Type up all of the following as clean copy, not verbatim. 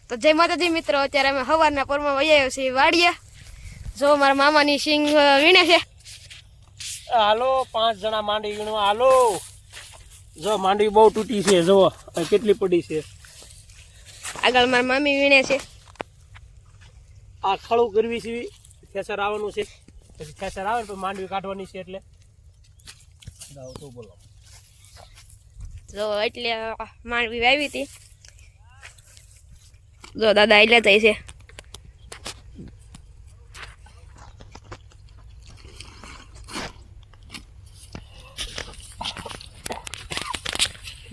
તો જય માતાજી મિત્રો, અત્યારે અમે સવારના પોરમાં વહી આવ્યા છીએ વાડીએ. જો મારા મામાની સિંગ વીણે છે. હાલો 5 જણા માંડવી વીણવા હાલો. જો માંડવી બહુ તૂટી છે, જો કેટલી પડી છે. આગળ મારા મામી વીણે છે. આ ખળું કરવી છે, ખેસર આવવાનું છે, પછી ખેસર આવે ને માંડવી કાઢવાની છે. એટલે તો બોલો જો એટલે માંડવી વાવી હતી. જો દાદા એટલે જાય છે.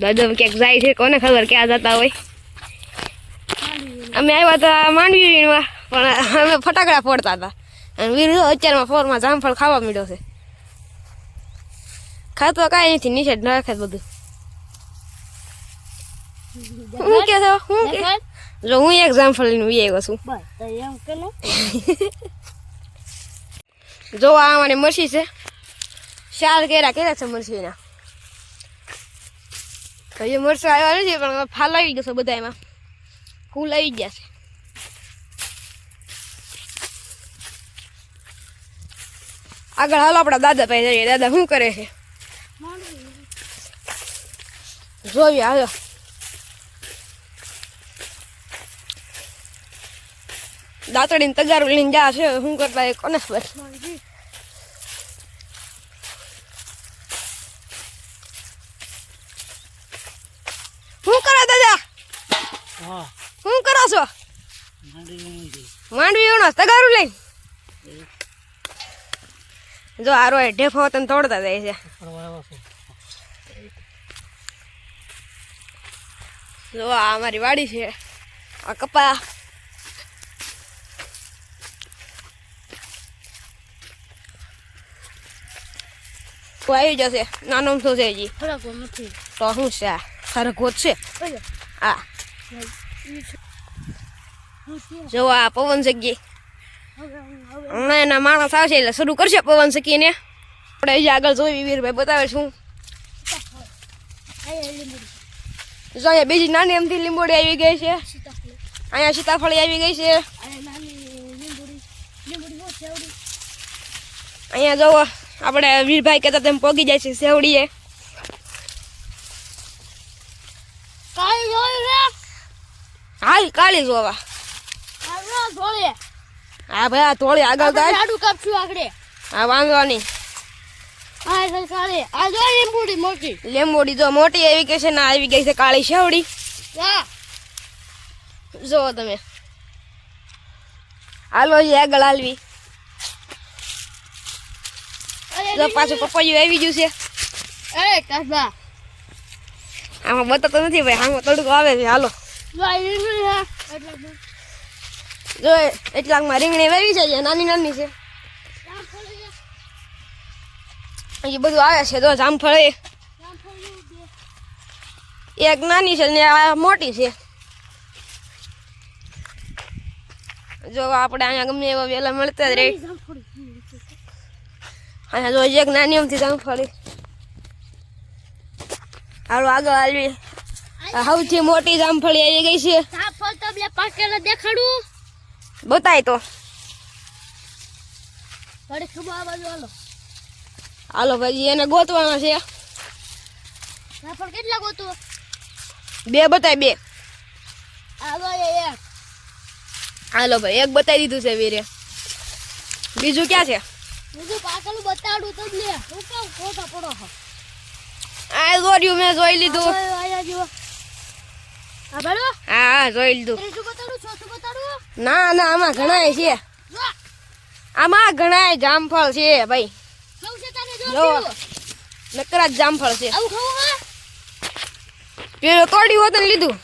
દાદા ક્યાંક જાય છે, કોને ખબર ક્યાં જતા હોય. અમે આવ્યા હતા માંડવી વીણવા, પણ અમે ફટાકડા ફોડતા હતા અને વીર અત્યારમાં ફોરમાં જામફળ ખાવા મળ્યો છે. ખાતો કાંઈ નથી, નીચે નાખે બધું. હું કે છો હું કે જો હું એક જામફળ લઈને વી આવ્યો છું. જો આ અમારી મરસી છે, 4 કેરા છે મરસીના. તો એ મરસા આવ્યા નથી, પણ ફાલ આવી ગયો છે બધા, એમાં ફૂલ આવી ગયા છે. આગળ હાલો આપણા દાદા પાસે જઈએ. દાદા શું કરે છે જોઈએ, હાલો. દાંતડીને તગારું લઈને જા છે, શું કરતા એ કોને ખબર. શું કરો દાદા? શું કરો છો? માંડવી વીણો તગારું લઈને. જો આરો ઢેફો તને તોડતા જાય છે. જો આ અમારી વાડી છે, આ કપા. આવી જશે નાનો શું છે હજી તો શું છે? આ ખરગોટ છે. આ જો આ પવન સગી હમણાં એના માણસ આવશે એટલે શરૂ કરશે પવન સકીને. આપણે અહીંયા આગળ જોઈ વીરભાઈ બતાવે શું. જો અહીંયા બીજી નાની એમથી લીંબોડી આવી ગઈ છે, અહીંયા સીતાફળી આવી ગઈ છે. અહીંયા જોવો આપણે વીરભાઈ કહેતા તેમ પોગી જાય છે સેવડીએ. હાલ કાળી જોવા. હા ભાઈ આ થોડી આગળ હા વાંધો નહીં. લીંબોડી જો મોટી આવી ગઈ છે ને આવી ગઈ છે કાળી સેવડી. જો તમે હાલો આગળ હાલવી. જો પાછું પપૈયું આવી ગયું છે. આમાં બતાતો નથી ભાઈ, આમાં તડકો આવે છે. હાલો જો એટલાકમાં રીંગણી વાવી છે, નાની નાની છે. એ બધું આવે છે. જો જામફળ એક નાની છે ને આ મોટી છે. જો આપણે અહીંયા ગમે એવા વેલા મળતા જ રહે. અહીંયા જો એક નાની એમથી જામફળી. હાલો આગળ હાલવી. સૌથી મોટી જામફળી આવી ગઈ છે. દેખાડું બતાય તો હાલો ભાઈ, એને ગોતવાના છે. કેટલા ગોતું? 2 બતાય 2. હાલો ભાઈ એક બતાવી દીધું છે વીરે. બીજું ક્યાં છે? બીજું પાછળ બતાડું તમને. હું કેમ ખોટા પડો છો? આ જોડ્યું મેં જોઈ લીધું. હા જોઈ લીધું. ના ના આમાં ઘણા છે, આમાં ઘણા જામફળ છે ભાઈ. નકરા જ જામફળ છે. પેલો તોડી હોત ને લીધું.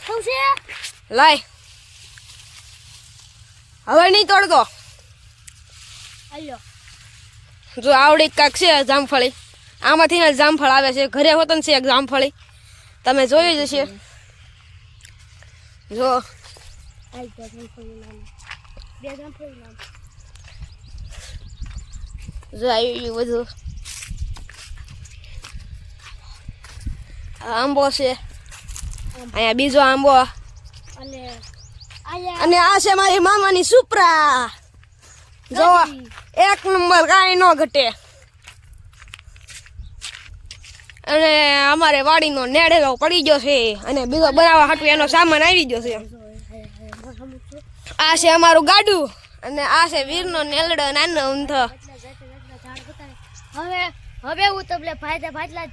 લાય હવે નહીં તોડતો. જો આવડી કાક છે જામફળી, આમાંથી ને જામફળ આવે છે. ઘરે હોત ને છે એક જામફળી, તમે જોઈ જશે. જો આવી બધું. આંબો છે, અહીંયા બીજો આંબો. આયા અને આ છે મારી મામાની સુપરા જો એક નંબર કાંઈ ન ઘટે અને અમારે વાડીનો નેડેલો પડી ગયો છે અને બીજો બનાવવા હાટું એનો સામાન આવી ગયો છે આ છે અમારું ગાડું અને આ છે વીરનો નેલડો નાનો ઊંધો હવે હવે હું તમને ફાટલા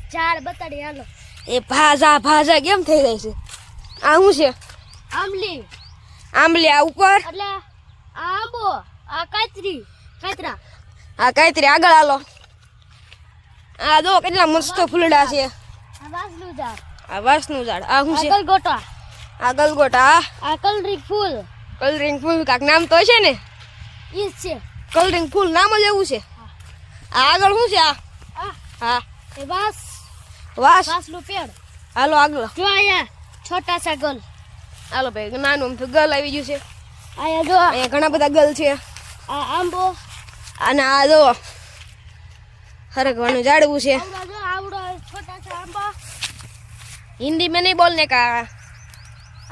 ઝાડ બતાડી હાલો એ ભાજા કેમ થઈ જાય છે આ શું છે આંબલી આંબલી આ ઉપર એટલે આ આંબો આ કાતરા આ કાંઈતરી આગળ હાલો આ જો કેટલા મસ્ત ફૂલડા છે આ વાસનું ઝાડ આ વાંસનું ઝાડ આ શું છે આ ગલગોટા આ ગલગોટા આ કલરિંગ ફૂલ કલરિંગ ફૂલ કાક નામ તો છે ને ઈ છે કલરિંગ ફૂલ નામ જ એવું છે આ આગળ શું છે આ આ હા એ વાસ વાંસનું પેડ હાલો આગળ જો આયા છોટા સા ગલ હાલો ભાઈ નાનું આમ તો ગલ આવી ગયું છે આયા જો અહીંયા ઘણા બધા ગલ છે આ આંબો અને આ જો હરગવાનું ઝાડવું છે આવડો છોટા સા આંબા हिंदी में नहीं बोलने का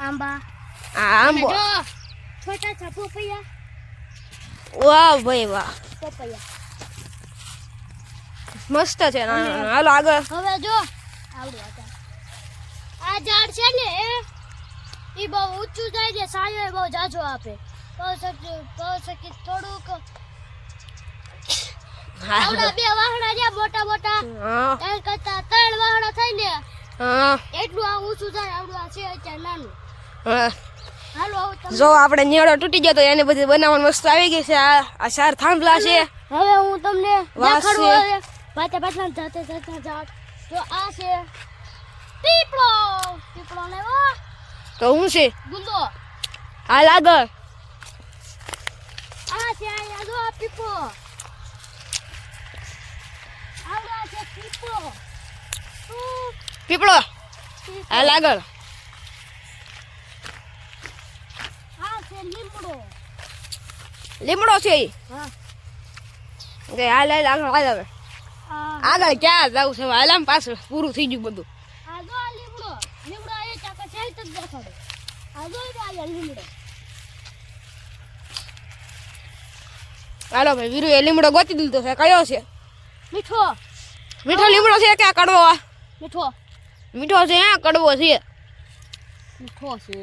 आंबा आंबो जो छोटा सा पपैया वाह भाई वाह पपैया मस्त છે હાલો આગળ હવે જો આવડું આ ઝાડ છે ને એ બહુ ઊંચું જાય છે સાયો બહુ જાજો આપે તો થોડુંક આવડા બે વાહણા છે મોટા મોટા હા એન કરતા 3 વાહણા થઈને હા એટલું આ ઊંચું જાય આવડું આ છે અત્યારે નાનું હા હાલો આવું તમે જો આપણે નેળો તૂટી ગયો તો એને બધી બનાવવાની વસ્તુ આવી ગઈ છે આ ચાર થાંભલા છે હવે હું તમને વાસ છે. દેખાડું હવે પાછા જાતે ઝાડ જો આ છે પીપળો ને વાહ તો હું છે ગુંદો હાલ આગળ આ છે આ જો આ પીપળો આવડા છે પીપળો પીપળો હાલ આગળ આ છે લીમડો છે ઈ. હા કે હાલ હાલ આગળ હાલ હવે આ આગળ ક્યાં જવું છે હાલ આમ પાછળ પૂરું થઈ ગયું બધું આ જો આ લીમડો એ ચાકા સહિત જ દેખાડો આ જો આ લીમડો હાલો ભાઈ વીરુએ લીમડો ગોતી દીધો છે કયો છે મીઠો મીઠો લીમડો છે કે આ કડવો આ મીઠો મીઠો છે હા કડવો છે મીઠો છે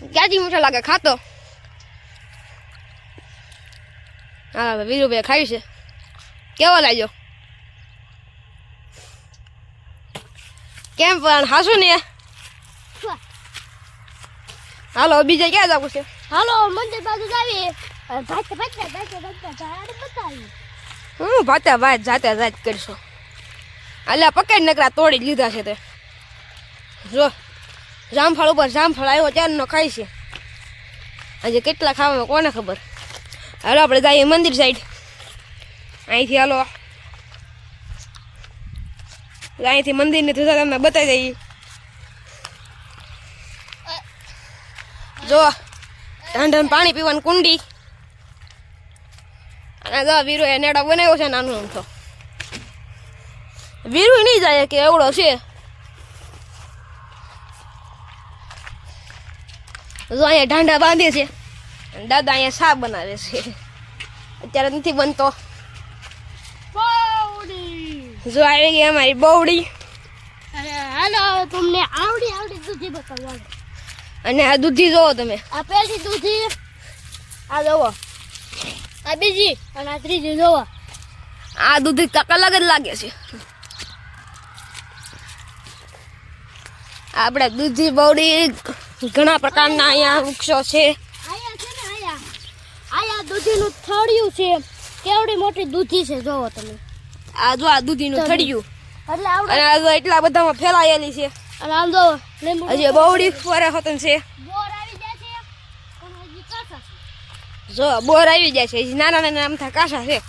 ક્યાંથી મીઠો લાગે ખાતો હા ભાઈ વીરુભાઈ ખાઈ છે કેવો લાગ્યો કેમ પણ હાસું ને હાલો બીજે ક્યાં જવું છે હાલો મંદિર બાજુ જાવી ભાઈ ઝાડ બતાવી હું ભાતા ભાત જાતે જાત કરશો અલ્યા પકડ નકરા તોડી જ લીધા છે તે જો જામફળ ઉપર જામફળ આવ્યો ત્યારનો ખાય છે હજી કેટલા ખાવામાં કોને ખબર હાલો આપણે જઈએ મંદિર સાઈડ અહીંથી હાલો અહીંથી મંદિરની ધજા તમને બતાવી દઈએ જો ઠંડન પાણી પીવાની કુંડી અને જો વીરો એ નેડો બનાવ્યો છે નાનું આમ તો વીરુ નહીં જાય કે એવડો છે જો અહીંયા ઢાંડા બાંધે છે અને દાદા અહીંયા શા બનાવે છે અત્યારે નથી બનતો જો આવી ગઈ અમારી બવડી હાલો તમને આવડી દૂધી બતાવવાનું અને આ દૂધી જોવો તમે આ પહેલી દૂધી આ જોવો આ બીજી અને આ ત્રીજી જોવો આ દૂધી કાંક અલગ જ લાગે છે આપણે દૂધી બવડી ઘણા પ્રકારના અહીંયા વૃક્ષો છે આયા છે ને આયા દૂધીનું થળિયું છે કેવડી મોટી દૂધી છે જોવો તમે આ જો આ દૂધીનું થડિયું એટલે આવડે અને આ જો એટલા બધામાં ફેલાયેલી છે અને આમ જોવો લીંબુ હજી બવડી ફરે હોતન છે બોર આવી જાય છે પણ હજી કાચા છે જો બોર આવી જાય છે હજી નાના નાના આમથા કાસા છે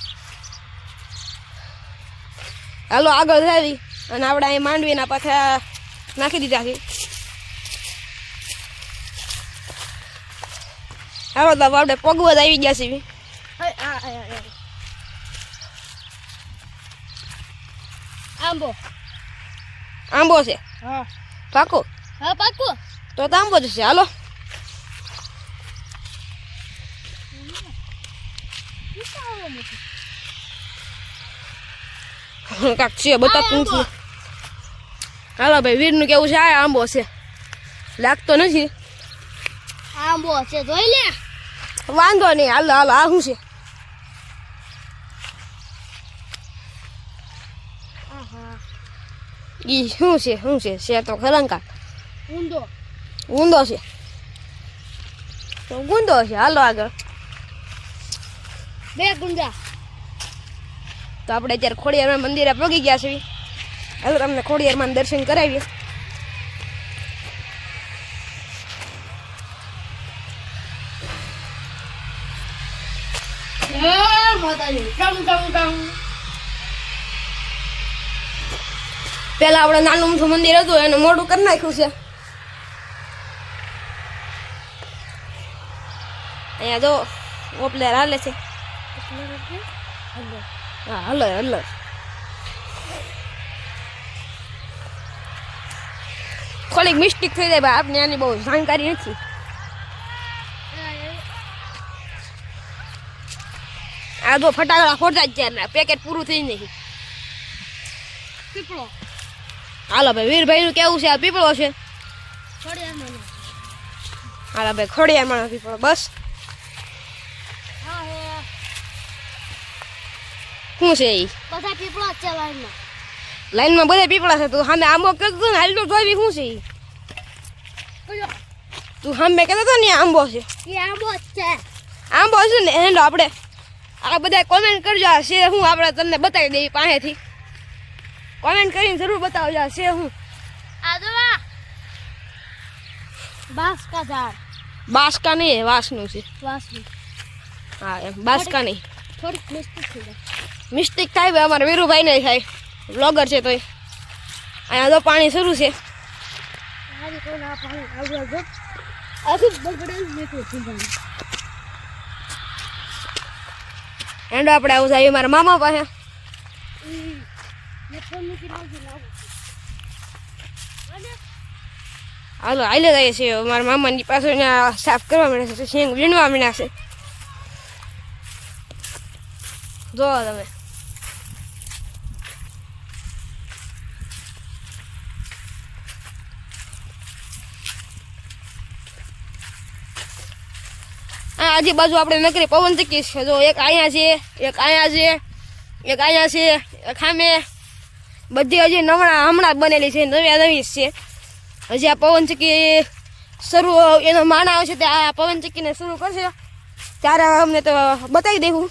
હાલો આગળ આવી અને આપણે અહીં માંડવીના પાછા નાખી દીધા છે હાલો તો આપણે પગવત આવી ગયા છે આંબો આંબો છે હા પાકો હા પાકું તો આંબો જશે હાલો કાક છે બતાવતું નથી હાલો ભાઈ વીરનું કેવું છે આ આંબો છે લાગતો નથી આંબો છે જોઈ લે વાંધો નહીં હાલો હાલો આ શું છે આહા ઈ શું છે તો ખરંકા ઊંધો ઊંધો છે તો ગુંદો છે હાલો આગળ બે ગુંડા તો આપણે અત્યારે ખોડિયારમાં મંદિરે પહોંચી ગયા છીએ હાલો તમને ખોડિયારમાં દર્શન કરાવીએ પેલા આપણે નાનું મોટું મંદિર હતું એને મોટું કરી નાખ્યું છે અહીંયા જો ઓપલેર હાલે છે હા હલો હલો થોડીક મિસ્ટેક થઈ જાય ભાઈ આપને આની બહુ જાણકારી નથી આ તો ફટાકડા ફોડતા જ છે પેકેટ પૂરું થઈ નહીં પીપળો હાલો ભાઈ વીરભાઈનું કેવું છે આ પીપળો છે ખોડિયારમાં હાલો ભાઈ ખોડિયારમાં પીપળો બસ હા હે શું છે એ બધા પીપળો જ છે લાઈનમાં લાઈનમાં બધા પીપળા છે તું સામે આંબો કહેતો ને હાલ તો જોઈ શું છે કયો તું સામે કહેતો હતો ને આંબો છે એ આંબો જ છે આંબો છે ને હેલો આપણે આ બધા કોમેન્ટ કરજો આ છે હું આપણે તમને બતાવી દઈએ પાસેથી કોમેન્ટ કરીને જરૂર બતાવજો આ છે હું આ જોવા બાંસ કા ઝાડ બાસકા નહીં વાસનું છે વાસની હા એમ બાસકા નહીં થોડીક મિસ્ટેક થઈ જાય મિસ્ટેક થાય ભાઈ અમારે વીરુભાઈ નહીં થાય બ્લોગર છે તોય અહીંયા તો પાણી શરૂ છે હારી કોઈ ના પાણી આવડે જો આખું બગડેલું નીકળ્યું સુંદર એન્ડ આપણે આવું જાય મારા મામા પાસે મેં ફોન મૂકી લાવજો લાવો અને હાલો હાલે જાય છે મારા મામાની પાસે સાફ કરવા માંડે છે શેંગ વીણવા માંડ્યા છે જો તમે આજુબાજુ આપણે નકરી પવન ચક્કી છે જો એક અહીંયા છે એક અહીંયા છે એક અહીંયા છે એક સામે બધી હજી હમણાં બનેલી છે નવી છે હજી આ પવન ચક્કી શરૂ એનો માણા આવશે તે આ પવન ચક્કીને શરૂ કરશે ત્યારે અમને તો બતાવી દેવું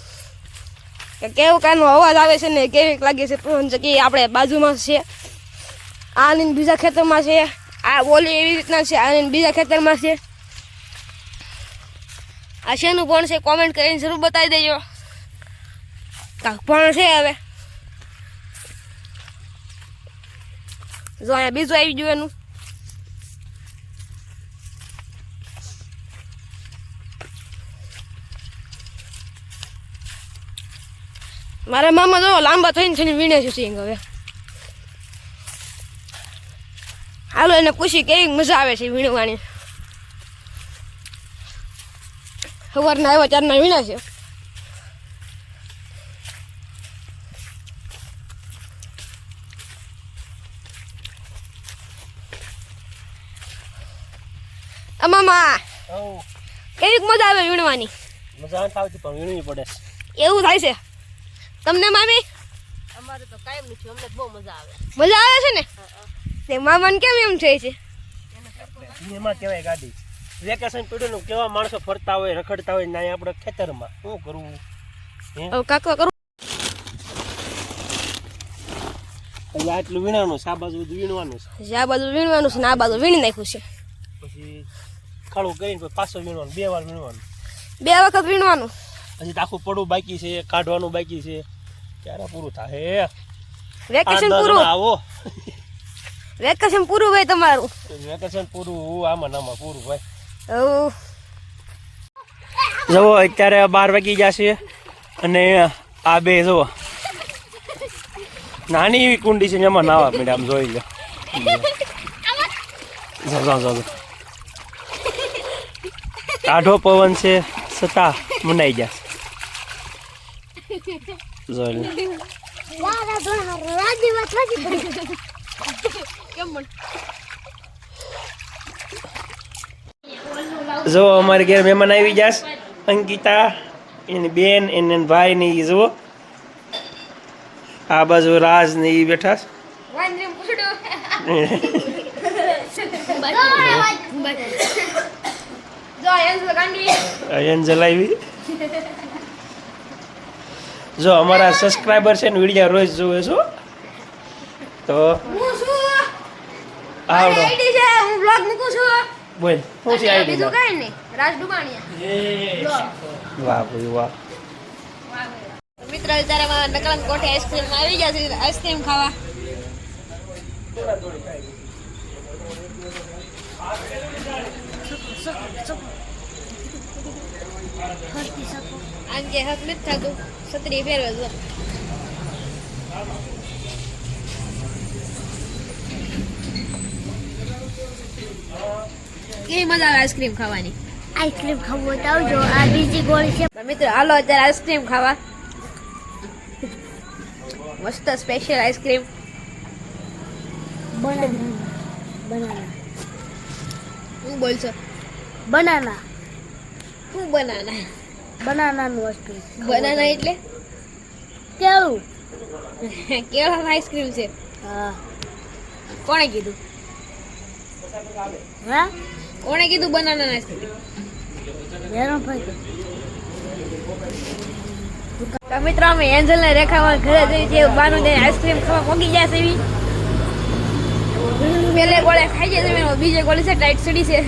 કે કેવું કાનો અવાજ આવે છે ને કેવી લાગે છે પવન ચક્કી આપણે બાજુમાં છે આની બીજા ખેતરમાં છે આ ઓલી એવી રીતના છે આની બીજા ખેતરમાં છે આ શેનું પણ છે કોમેન્ટ કરીને જરૂર બતાવી દેજો કાંક પણ છે હવે જો અહીંયા બીજું આવી ગયું એનું મારા મામા જો લાંબા થઈને વીણે છે સિંગ હવે હાલો એને પૂછી કેવી મજા આવે છે વીણવાની સવારના આવ્યા ચારના વીણા છે મામા કેવી મજા આવે વીણવાની મજા નથી આવતી પણ વીણવી પડે એવું થાય છે તમને મામી અમારે તો કાયમ નથી અમને બહુ મજા આવે મજા આવે છે ને તે મામાને કેમ એમ થાય છે એમાં કહેવાય ગાડી વેકેશન પીડ્યું કેવા માણસો ફરતા હોય રખડતા હોય ને આપણે ખેતરમાં શું કરવું હવે કાકા કરું એટલે આટલું વીણવાનું છે આ બાજુ બધું વીણવાનું છે આ બાજુ વીણવાનું છે ને આ બાજુ વીણી નાખ્યું છે પછી ખાડું કરીને પછી પાછું વીણવાનું 2 વાર વીણવાનું 2 વખત વીણવાનું હજી તો આખું પડવું બાકી છે કાઢવાનું બાકી છે ક્યારે પૂરું થાય વેકેશન પૂરું આવો વેકેશન પૂરું ભાઈ તમારું વેકેશન પૂરું આમાં નામાં પૂરું ભાઈ હવ જુઓ અત્યારે 12 વાગી ગયા છે અને આ બે જુઓ નાની એવી કુંડી છે એમાં નાવા પડે આમ જોઈ લો ટાઢો પવન છે છતાં મનાઈ જશે. જોઈ લે. કેમ પણ જો અમારે ઘેર મહેમાન આવી જશે. અંકિતા એની બેન એને ભાઈ ને ઈ જુઓ. આ બાજુ રાજ ને ઈ બેઠા છે. વાંદરી પૂછડો જો એન્જલ ગાંડી એન્જલ આવી. જો અમારા સબસ્ક્રાઈબર છે ને વિડીયો રોજ જોવે છો તો હું છું આવડો આઈડી છે હું બ્લોગ મૂકું છું બોલ શું છે આઈડી બીજું કઈ નહીં રાજ ડુબાણિયા વાહ ભાઈ વાહ. મિત્ર અત્યારે નકળન કોઠે આઈસ્ક્રીમ આવી ગયા છે આઈસ્ક્રીમ ખાવા આજે હક નથી થતું છત્રી ફેરવે જો કેવી મજા આવે આઈસ્ક્રીમ ખાવાની આઈસ્ક્રીમ ખાવું હોય તો આવજો આ બીજી ગોળી છે મિત્રો હાલો અત્યારે આઈસ્ક્રીમ ખાવા મસ્ત સ્પેશિયલ આઈસ્ક્રીમ બનાના હું બોલશો બનાના હું બનાના બનાનાનું આઈસ્ક્રીમ બનાના એટલે કેવું કેળાનો આઈસ્ક્રીમ છે હા કોણે કીધું હા કોણે કીધું બનાના આઈસ્ક્રીમ મેરો ભાઈ તો મિત્રો અમે એન્જલ ને રેખામાં ઘરે જઈ છે બાનું જઈને આઈસ્ક્રીમ ખાવા પોગી જાય છે એવી પેલે ગોળે ખાઈ જાય છે બીજે ગોળે છે ટાઈટ સડી છે